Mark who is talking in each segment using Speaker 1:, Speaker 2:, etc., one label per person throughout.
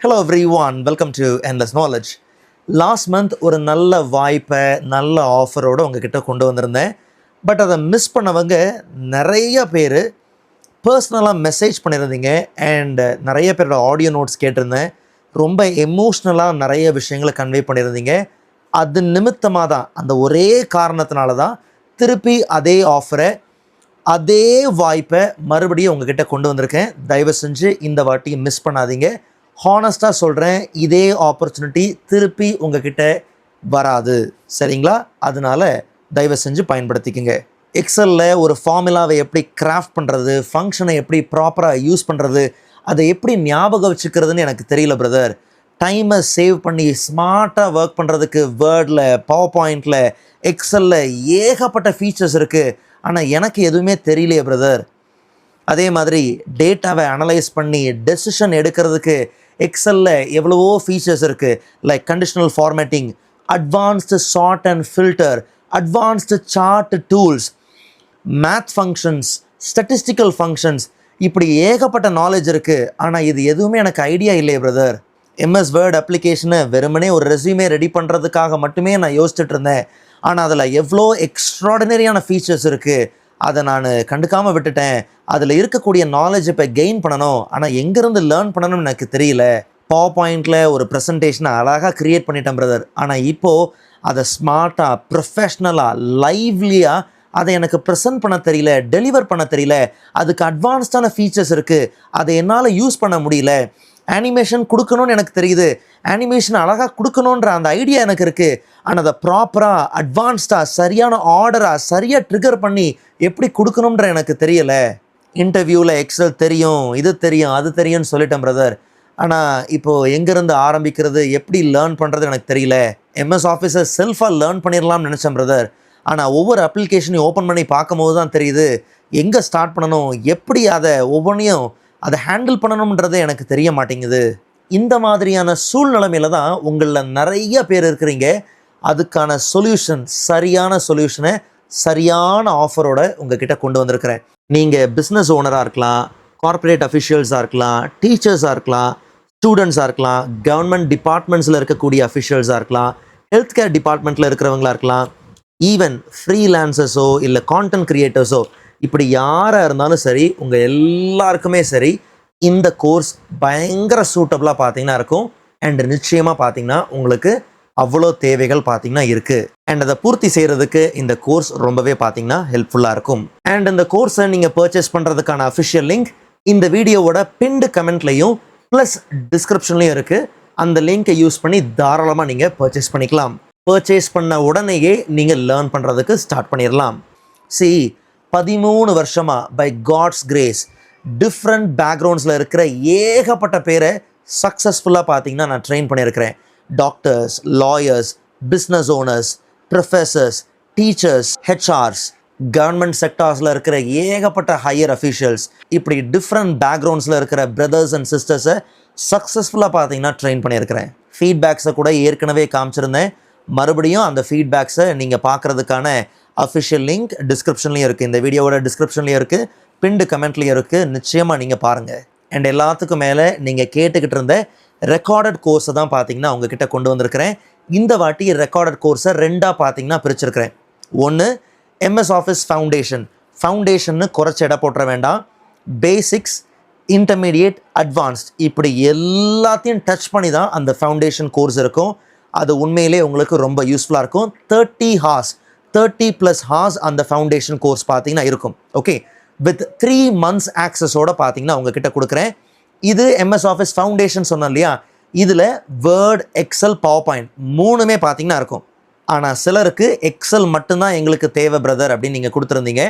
Speaker 1: Hello everyone, welcome to Endless Knowledge. Last month ஒரு நல்ல வாய்ப்பை நல்ல ஆஃபரோடு உங்ககிட்ட கொண்டு வந்திருந்தேன். பட் அதை மிஸ் பண்ணவங்க நிறைய பேர் பர்சனலாக மெசேஜ் பண்ணியிருந்தீங்க அண்ட் நிறைய பேரோட ஆடியோ நோட்ஸ் கேட்டிருந்தேன். ரொம்ப எமோஷ்னலாக நிறைய விஷயங்களை கன்வே பண்ணியிருந்தீங்க. அது நிமித்தமாக தான், அந்த ஒரே காரணத்தினால தான் திருப்பி அதே ஆஃபரை அதே வாய்ப்பை மறுபடியும் உங்ககிட்ட கொண்டு வந்திருக்கேன். தயவு செஞ்சு இந்த வாட்டி மிஸ் பண்ணாதீங்க. ஹானஸ்ட்டாக சொல்கிறேன், இதே ஆப்பர்ச்சுனிட்டி திருப்பி உங்ககிட்ட வராது, சரிங்களா? அதனால் தயவு செஞ்சு பயன்படுத்திக்கங்க. எக்ஸலில் ஒரு ஃபார்முலாவை எப்படி கிராஃப்ட் பண்ணுறது, ஃபங்க்ஷனை எப்படி ப்ராப்பராக யூஸ் பண்ணுறது, அதை எப்படி ஞாபகம் வச்சுக்கிறதுன்னு எனக்கு தெரியல பிரதர். டைமை சேவ் பண்ணி ஸ்மார்ட்டாக ஒர்க் பண்ணுறதுக்கு வேர்டில், பவர் பாயிண்டில், எக்ஸலில் ஏகப்பட்ட ஃபீச்சர்ஸ் இருக்குது. ஆனால் எனக்கு எதுவுமே தெரியலையே பிரதர். அதே மாதிரி டேட்டாவை அனலைஸ் பண்ணி டெசிஷன் எடுக்கிறதுக்கு எக்ஸலில் எவ்வளவோ ஃபீச்சர்ஸ் இருக்குது. Like conditional formatting, advanced sort and filter, advanced chart tools, math functions, statistical functions, இப்படி ஏகப்பட்ட நாலேஜ் இருக்குது. ஆனால் இது எதுவுமே எனக்கு ஐடியா இல்லையே பிரதர். எம்எஸ் வேர்ட் அப்ளிகேஷனை வெறுமனே ஒரு ரெஸ்யூமே ரெடி பண்ணுறதுக்காக மட்டுமே நான் யோசிச்சுட்டு இருந்தேன். ஆனால் அதில் எவ்வளோ எக்ஸ்ட்ராடினரியான ஃபீச்சர்ஸ் இருக்குது, அதை நான் கண்டுக்காமல் விட்டுட்டேன். அதில் இருக்கக்கூடிய நாலேஜ் இப்போ கெயின் பண்ணணும், ஆனால் எங்கேருந்து லேர்ன் பண்ணணும்னு எனக்கு தெரியல. பவர் பாயிண்டில் ஒரு ப்ரெசன்டேஷனை அழகாக க்ரியேட் பண்ணிட்டேன் பிரதர். ஆனால் இப்போது அதை ஸ்மார்ட்டாக, ப்ரொஃபஷ்னலாக, லைவ்லியாக அதை எனக்கு ப்ரெசென்ட் பண்ண தெரியல, டெலிவர் பண்ண தெரியல. அதுக்கு அட்வான்ஸ்டான ஃபீச்சர்ஸ் இருக்குது, அதை என்னால் யூஸ் பண்ண முடியல. அனிமேஷன் கொடுக்கணும்னு எனக்கு தெரியுது, அனிமேஷன் அழகாக கொடுக்கணுன்ற அந்த ஐடியா எனக்கு இருக்குது. ஆனால் அதை ப்ராப்பராக, அட்வான்ஸ்டாக, சரியான ஆர்டராக, சரியாக ட்ரிகர் பண்ணி எப்படி கொடுக்கணுன்ற எனக்கு தெரியலை. இன்டர்வியூவில் எக்ஸல் தெரியும், இது தெரியும், அது தெரியும்னு சொல்லிட்டேன் பிரதர். ஆனால் இப்போது எங்கேருந்து ஆரம்பிக்கிறது, எப்படி லேர்ன் பண்ணுறது எனக்கு தெரியல. எம்எஸ் ஆஃபீஸை செல்ஃபாக லேர்ன் பண்ணிடலாம்னு நினச்சேன் பிரதர். ஆனால் ஒவ்வொரு அப்ளிகேஷனையும் ஓப்பன் பண்ணி பார்க்கும்போது தான் தெரியுது எங்கே ஸ்டார்ட் பண்ணணும், எப்படி அதை ஒவ்வொன்றையும் அதை ஹேண்டில் பண்ணணுன்றது எனக்கு தெரிய மாட்டேங்குது. இந்த மாதிரியான சூழ்நிலைமையில் தான் உங்களில் நிறைய பேர் இருக்கிறீங்க. அதுக்கான சொல்யூஷன், சரியான சொல்யூஷனை சரியான ஆஃபரோட உங்ககிட்ட கொண்டு வந்திருக்கிறேன். நீங்கள் பிஸ்னஸ் ஓனராக இருக்கலாம், கார்ப்பரேட் அஃபிஷியல்ஸாக இருக்கலாம், டீச்சர்ஸாக இருக்கலாம், ஸ்டூடெண்ட்ஸாக இருக்கலாம், கவர்மெண்ட் டிபார்ட்மெண்ட்ஸில் இருக்கக்கூடிய அஃபிஷியல்ஸாக இருக்கலாம், ஹெல்த் கேர் டிபார்ட்மெண்ட்டில் இருக்கிறவங்களா இருக்கலாம், ஈவன் ஃப்ரீலான்சர்ஸோ இல்லை கான்டென்ட் க்ரியேட்டர்ஸோ, இப்படி யாராக இருந்தாலும் சரி, உங்கள் எல்லாருக்குமே சரி இந்த கோர்ஸ் பயங்கர சூட்டபுளாக பார்த்தீங்கன்னா இருக்கும். அண்ட் நிச்சயமாக பார்த்தீங்கன்னா உங்களுக்கு அவ்வளோ தேவைகள் பார்த்தீங்கன்னா இருக்குது. அண்ட் அதை பூர்த்தி செய்கிறதுக்கு இந்த கோர்ஸ் ரொம்பவே பார்த்தீங்கன்னா ஹெல்ப்ஃபுல்லாக இருக்கும். அண்ட் இந்த கோர்ஸை நீங்கள் பர்ச்சேஸ் பண்ணுறதுக்கான அஃபிஷியல் லிங்க் இந்த வீடியோவோட பின்டு கமெண்ட்லையும் ப்ளஸ் டிஸ்கிரிப்ஷன்லையும் இருக்குது. அந்த லிங்கை யூஸ் பண்ணி தாராளமாக நீங்கள் பர்ச்சேஸ் பண்ணிக்கலாம். பர்ச்சேஸ் பண்ண உடனேயே நீங்கள் லேர்ன் பண்ணுறதுக்கு ஸ்டார்ட் பண்ணிடலாம். 13 வருஷமாக பை காட்ஸ் கிரேஸ் டிஃப்ரெண்ட் பேக்ரவுண்ட்ஸில் இருக்கிற ஏகப்பட்ட பேரை சக்ஸஸ்ஃபுல்லாக பார்த்தீங்கன்னா நான் ட்ரெயின் பண்ணியிருக்கிறேன். Doctors, lawyers, business owners, professors, teachers, HRs, government செக்டார்ஸில் இருக்கிற ஏகப்பட்ட ஹையர் அஃபீஷியல்ஸ், இப்படி டிஃப்ரெண்ட் பேக்ரவுண்ட்ஸில் இருக்கிற பிரதர்ஸ் அண்ட் சிஸ்டர்ஸை சக்ஸஸ்ஃபுல்லாக பார்த்தீங்கன்னா ட்ரெயின் பண்ணியிருக்கிறேன். ஃபீட்பேக்ஸை கூட ஏற்கனவே காமிச்சிருந்தேன். மறுபடியும் அந்த ஃபீட்பேக்ஸை நீங்கள் பார்க்குறதுக்கான அஃபிஷியல் லிங்க் டிஸ்கிரிப்ஷன்லேயும் இருக்குது, இந்த வீடியோவோட டிஸ்கிரிப்ஷன்லேயும் இருக்குது, பின்டு கமெண்ட்லேயும் இருக்குது. நிச்சயமாக நீங்கள் பாருங்கள். அண்ட் எல்லாத்துக்கும் மேலே நீங்கள் கேட்டுக்கிட்டு இருந்த ரெக்கார்டட் கோர்ஸை தான் பார்த்தீங்கன்னா உங்ககிட்ட கொண்டு வந்திருக்கிறேன். இந்த வாட்டி ரெக்கார்டட் கோர்ஸை ரெண்டாக பார்த்தீங்கன்னா பிரிச்சிருக்கிறேன். ஒன்று எம்எஸ் ஆஃபீஸ் ஃபவுண்டேஷன்னு குறைச்சி இட போட்டுற வேண்டாம். பேசிக்ஸ், இன்டர்மீடியேட், அட்வான்ஸ்ட், இப்படி எல்லாத்தையும் டச் பண்ணி தான் அந்த ஃபவுண்டேஷன் கோர்ஸ் இருக்கும். அது உண்மையிலே உங்களுக்கு ரொம்ப யூஸ்ஃபுல்லாக இருக்கும். 30+ ஹார்ஸ் அந்த ஃபவுண்டேஷன் கோர்ஸ் பார்த்தீங்கன்னா இருக்கும். ஓகே, வித் 3 months ஆக்சஸோடு பார்த்தீங்கன்னா உங்ககிட்ட கொடுக்குறேன். இது எம்எஸ் ஆஃபீஸ் ஃபவுண்டேஷன் சொன்னோம் இல்லையா, இதில் வேர்ட், எக்ஸல், பவர் பாயிண்ட் மூணுமே பார்த்தீங்கன்னா இருக்கும். ஆனால் சிலருக்கு எக்ஸல் மட்டும்தான் எங்களுக்கு தேவை பிரதர் அப்படின்னு நீங்கள் கொடுத்துருந்தீங்க.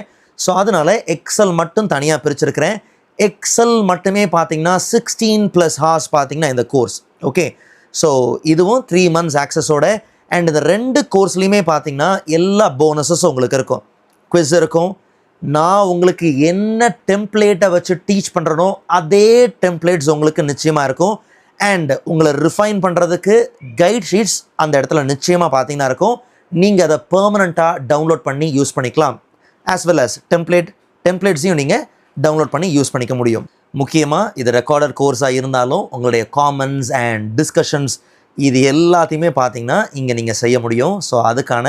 Speaker 1: ஸோ அதனால் எக்ஸல் மட்டும் தனியாக பிரிச்சிருக்கிறேன். எக்ஸல் மட்டுமே பார்த்தீங்கன்னா 16+ ஹார்ஸ் பார்த்தீங்கன்னா இந்த கோர்ஸ். ஓகே, ஸோ இதுவும் 3 months ஆக்சஸோட. அண்ட் இந்த 2 கோர்ஸ்லேயுமே பார்த்தீங்கன்னா எல்லா போனஸஸும் உங்களுக்கு இருக்கும். குவிஸ் இருக்கும். நான் உங்களுக்கு என்ன டெம்ப்ளேட்டை வச்சு டீச் பண்ணுறனோ அதே டெம்ப்ளேட்ஸ் உங்களுக்கு நிச்சயமாக இருக்கும். அண்ட் உங்களை ரிஃபைன் பண்ணுறதுக்கு கைட் ஷீட்ஸ் அந்த இடத்துல நிச்சயமாக பார்த்தீங்கன்னா இருக்கும். நீங்கள் அதை பெர்மனண்ட்டாக டவுன்லோட் பண்ணி யூஸ் பண்ணிக்கலாம். ஆஸ் வெல் அஸ் டெம்ப்ளேட்ஸையும் நீங்கள் டவுன்லோட் பண்ணி யூஸ் பண்ணிக்க முடியும். முக்கியமாக இது ரெக்கார்டட் கோர்ஸாக இருந்தாலும் உங்களுடைய காமெண்ட்ஸ் அண்ட் டிஸ்கஷன்ஸ் இது எல்லாத்தையுமே பார்த்தீங்கன்னா இங்கே நீங்கள் செய்ய முடியும். ஸோ அதுக்கான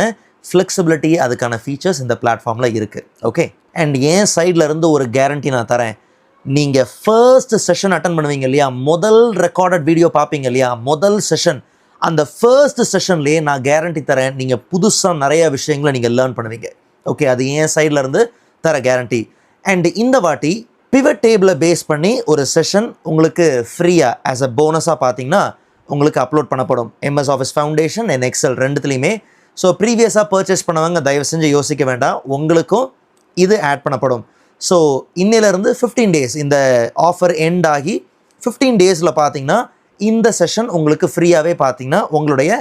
Speaker 1: ஃப்ளெக்சிபிலிட்டி, அதுக்கான ஃபீச்சர்ஸ் இந்த பிளாட்ஃபார்மில் இருக்குது. ஓகே, அண்ட் என் சைடில் இருந்து ஒரு கேரண்டி நான் தரேன். நீங்கள் ஃபர்ஸ்ட் செஷன் அட்டன் பண்ணுவீங்க இல்லையா, முதல் ரெக்கார்டட் வீடியோ பார்ப்பீங்க இல்லையா, முதல் செஷன், அந்த ஃபர்ஸ்ட் செஷன்லேயே நான் கேரண்டி தரேன், நீங்கள் புதுசாக நிறைய விஷயங்களை நீங்கள் லேர்ன் பண்ணுவீங்க. ஓகே, அது என் சைடில் இருந்து தர கேரண்டி. அண்ட் இந்த வாட்டி பிவட் டேபிளை பேஸ் பண்ணி ஒரு செஷன் உங்களுக்கு ஃப்ரீயாக ஆஸ் அ போனஸாக பார்த்தீங்கன்னா உங்களுக்கு அப்லோட் பண்ணப்படும். MS Office Foundation and Excel ரெண்டுத்துலேயுமே. ஸோ ப்ரீவியஸாக பர்ச்சேஸ் பண்ணவங்க தயவு செஞ்சு யோசிக்க வேண்டாம், உங்களுக்கும் இது ஆட் பண்ணப்படும். ஸோ இன்னிலேருந்து 15 டேஸ் இந்த ஆஃபர் எண்ட் ஆகி 15 டேஸில் பார்த்தீங்கன்னா இந்த செஷன் உங்களுக்கு ஃப்ரீயாகவே பார்த்தீங்கன்னா உங்களுடைய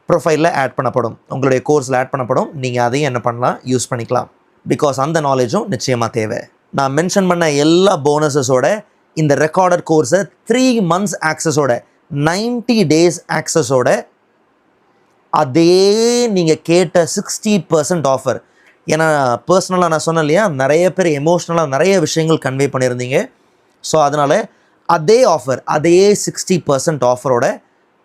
Speaker 1: ப்ரொஃபைலில் ஆட் பண்ணப்படும், உங்களுடைய கோர்ஸில் ஆட் பண்ணப்படும். நீங்கள் அதையும் என்ன பண்ணலாம், யூஸ் பண்ணிக்கலாம். பிகாஸ் அந்த நாலேஜும் நிச்சயமாக தேவை. நான் மென்ஷன் பண்ண எல்லா போனஸஸோட இந்த ரெக்கார்டட் கோர்ஸை 3 months ஆக்சஸோட 90 days ஆக்சஸோட அதே நீங்கள் கேட்ட 60% ஆஃபர். ஏன்னா பர்சனலாக நான் சொன்னேன் இல்லையா, நிறைய பேர் எமோஷ்னலாக நிறைய விஷயங்கள் கன்வே பண்ணியிருந்தீங்க. ஸோ அதனால் அதே ஆஃபர், அதே 60% ஆஃபரோட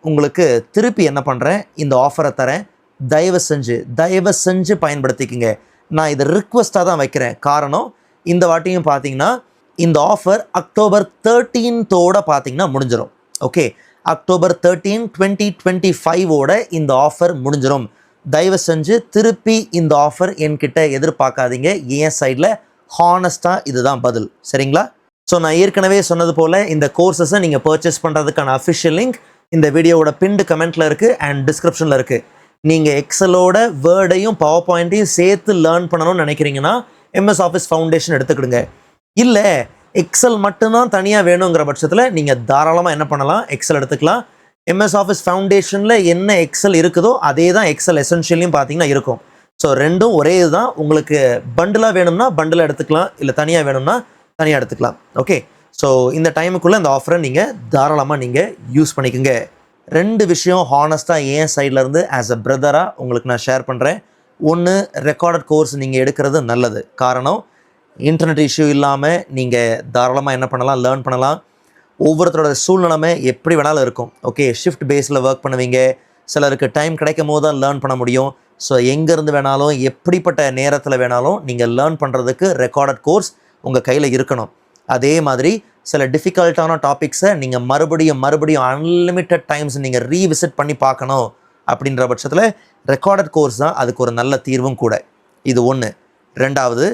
Speaker 1: உங்களுக்கு திருப்பி என்ன பண்ணுறேன், இந்த ஆஃபரை தரேன். தயவு செஞ்சு பயன்படுத்திக்கிங்க. நான் இதை ரிக்வெஸ்ட்டாக தான் வைக்கிறேன். காரணம், இந்த வாட்டியும் பார்த்தீங்கன்னா இந்த ஆஃபர் October 13th பார்த்தீங்கன்னா முடிஞ்சிடும். ஓகே, October 13, 2025 இந்த ஆஃபர் முடிஞ்சிடும். தயவு செஞ்சு திருப்பி இந்த ஆஃபர் என்கிட்ட எதிர்பார்க்காதீங்க. என் சைடில் ஹானஸ்ட்டாக இதுதான் பதில். சரிங்களா? ஸோ நான் ஏற்கனவே சொன்னது போல் இந்த கோர்ஸஸை நீங்கள் பர்ச்சேஸ் பண்ணுறதுக்கான அஃபிஷியல் லிங்க் இந்த வீடியோவோட பின்டு கமெண்ட்டில் இருக்குது அண்ட் டிஸ்கிரிப்ஷனில் இருக்குது. நீங்கள் எக்ஸலோட வேர்டையும் பவர் பாயிண்ட்டையும் சேர்த்து லேர்ன் பண்ணணும்னு நினைக்கிறீங்கன்னா MS Office Foundation எடுத்துக்கிடுங்க. இல்லை எக்ஸல் மட்டும்தான் தனியாக வேணுங்கிற பட்சத்தில் நீங்கள் தாராளமாக என்ன பண்ணலாம், எக்ஸல் எடுத்துக்கலாம். MS Office Foundationல என்ன எக்ஸல் இருக்குதோ அதே தான் எக்ஸல் எசென்ஷியலையும் பார்த்தீங்கன்னா இருக்கும். ஸோ ரெண்டும் ஒரே இதுதான். உங்களுக்கு பண்டிலாக வேணும்னா பண்டில் எடுத்துக்கலாம், இல்லை தனியாக வேணும்னா தனியாக எடுத்துக்கலாம். ஓகே, ஸோ இந்த டைமுக்குள்ளே இந்த ஆஃபரை நீங்கள் தாராளமாக நீங்கள் யூஸ் பண்ணிக்கோங்க. 2 விஷயம் ஹானஸ்ட்டாக என் சைட்லேருந்து ஆஸ் அ பிரதராக உங்களுக்கு நான் ஷேர் பண்ணுறேன். ஒன்று, ரெக்கார்டட் கோர்ஸ் நீங்கள் எடுக்கிறது நல்லது. காரணம், இன்டர்நெட் இஷ்யூ இல்லாமல் நீங்கள் தாராளமாக என்ன பண்ணலாம், லேர்ன் பண்ணலாம். ஒவ்வொருத்தரோட சூழ்நிலைமை எப்படி வேணாலும் இருக்கும். ஓகே, ஷிஃப்ட் பேஸில் ஒர்க் பண்ணுவீங்க, சிலருக்கு டைம் கிடைக்கும் போது தான் லேர்ன் பண்ண முடியும். ஸோ எங்கேருந்து வேணாலும் எப்படிப்பட்ட நேரத்தில் வேணாலும் நீங்கள் லேர்ன் பண்ணுறதுக்கு ரெக்கார்டட் கோர்ஸ் உங்கள் கையில் இருக்கணும். அதே மாதிரி சில டிஃபிகல்ட்டான டாபிக்ஸை நீங்கள் மறுபடியும் அன்லிமிட்டட் டைம்ஸ் நீங்கள் ரீவிசிட் பண்ணி பார்க்கணும். அப்படின்ற பட்சத்தில் ரெக்கார்டட் கோர்ஸ் தான் அதுக்கு ஒரு நல்ல தீர்வும் கூட. இது ஒன்று. 2வது,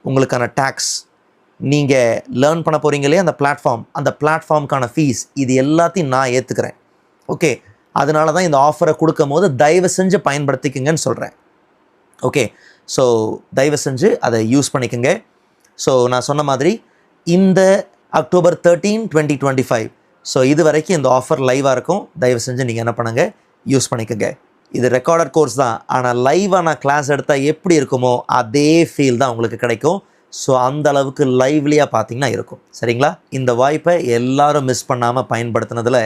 Speaker 1: உங்களுக்கான டேக்ஸ், நீங்கள் லேர்ன் பண்ண போகிறீங்களே அந்த பிளாட்ஃபார்முக்கான ஃபீஸ், இது எல்லாத்தையும் நான் ஏற்றுக்கிறேன். ஓகே, அதனால தான் இந்த ஆஃபரை கொடுக்கும் போது தயவு செஞ்சு பயன்படுத்திக்கங்கன்னு சொல்கிறேன். ஓகே, ஸோ தயவு செஞ்சு அதை யூஸ் பண்ணிக்கோங்க. ஸோ நான் சொன்ன மாதிரி இந்த October 13, 2025 ஸோ இது வரைக்கும் இந்த ஆஃபர் லைவாக இருக்கும். தயவு செஞ்சு நீங்கள் என்ன பண்ணுங்கள், யூஸ் பண்ணிக்கோங்க. இது ரெக்கார்டட் கோர்ஸ் தான், ஆனால் லைவாக நான் கிளாஸ் எடுத்தால் எப்படி இருக்குமோ அதே ஃபீல் தான் உங்களுக்கு கிடைக்கும். ஸோ அந்த அளவுக்கு லைவ்லியாக பார்த்தீங்கன்னா இருக்கும். சரிங்களா? இந்த வாய்ப்பை எல்லாரும் மிஸ் பண்ணாமல் பயன்படுத்தினதில்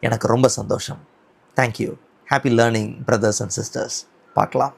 Speaker 1: எனக்கு ரொம்ப சந்தோஷம். Thank you. Happy learning brothers and sisters. பார்க்கலாம்.